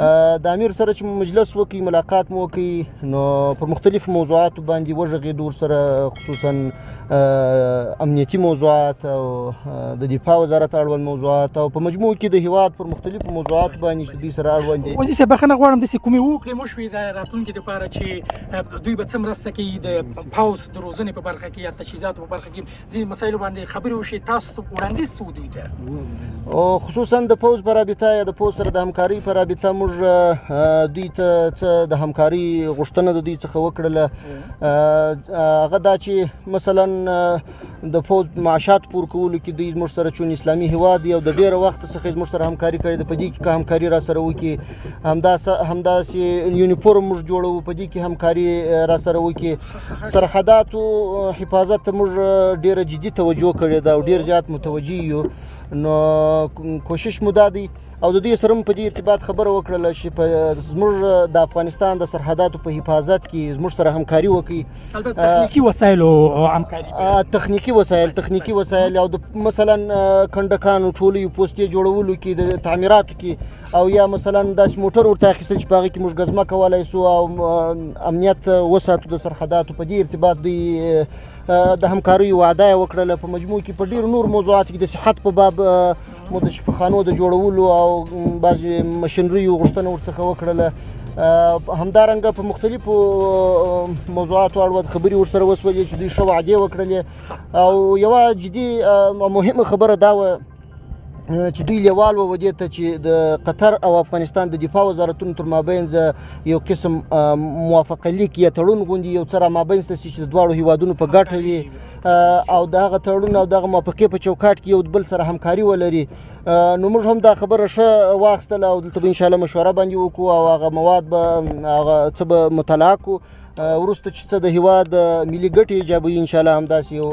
د امیر سره چې مجلس وکړي ملاقات مو وکړي نو پر مختلفو موضوعاتو باندې وغږېدو ورسره خصوصا امنیتي موضوعات او د دفاع وزارت اړوند موضوعات او په مجموع کې د هیواد پر مختلفو موضوعاتو باندې چې دوی سره اړوند دي. وزیر صاحب بخښنه غواړم داسې کومې وکړې مو شوې د راتلونکي دپاره چې دوی به څه مرسته کوي د پوځ د روزنې په برخه کې یا تجهیزاتو په برخه کې ځینې مسایلو باندې خبرې وشي تاسو وړاندیز څه دوی ته او خصوصا د پوځ په رابطه یا د پوځ سره د همکارۍ په رابطه موږ دوی ته څه د همکارۍ غوښتنه د دوی څخه وکړله هغه دا چې مثلا د پوځ معاشات پور کولو کې دوی زموږ سره چون اسلامي هیواد یو د ډېره وخت څخه زموږ سره همکاري کړې ده په دې کې که همکاري را سره وکړي همداسې یونیفورم موږ جوړوو په دې کې همکاري را سره وکړي سرحداتو حفاظت ته موږ ډېره جدي توجه کړې ده او ډېر زیات متوجه یو نو کوشش مو دا دی او د دې سره په دې ارتباط خبره وکړله چې زموږ د افغانستان د سرحداتو په حفاظت کې زموږ سره همکاري وکړي البته تخنیکي وسایلو همکاري تخنیکي وسایل او د مثلا کنډکانو ټولو پوستې جوړولو کې د تعمیراتو کې او یا مثلا داسې موټر ورته اخیستل چې په هغه کې موږ ګزمه کولی سو او امنیت وساتو د سرحداتو په دې ارتباط دوی د همکاریو وعده یې وکړله. په مجموع کې په ډېرو نورو موضوعاتو کې د صحت په باب مو د شفاخانو د جوړولو او بعضې مشینریو غوښتنه ورڅخه وکړله. همدارنګه په مختلفو موضوعاتو اړوند خبرې ورسره وسولې چې دوی ښه وعدې وکړلې او یوه جدي او مهمه خبره دا وه چې دوی لیوال وو دې ته چې د قطر او افغانستان د دفاع وزارتونو تر مابینځ یو قسم موافقه لیک یا تړون غوندې یو څه را مابینځ ته شي چې د دواړو هیوادونو په ګټه وي او د هغه تړون او دغه موافقې په چوکاټ کې یو بل سره همکاري ولري. نو موږ هم دا خبره ښه واخیستله او دلته به انشاءالله مشوره باندې وکړو او هغه مواد به هغه څه به مطالعه کړو وروسته چې څه د هیواد ملي ګټې ایجابوي انشاءالله همداسې یو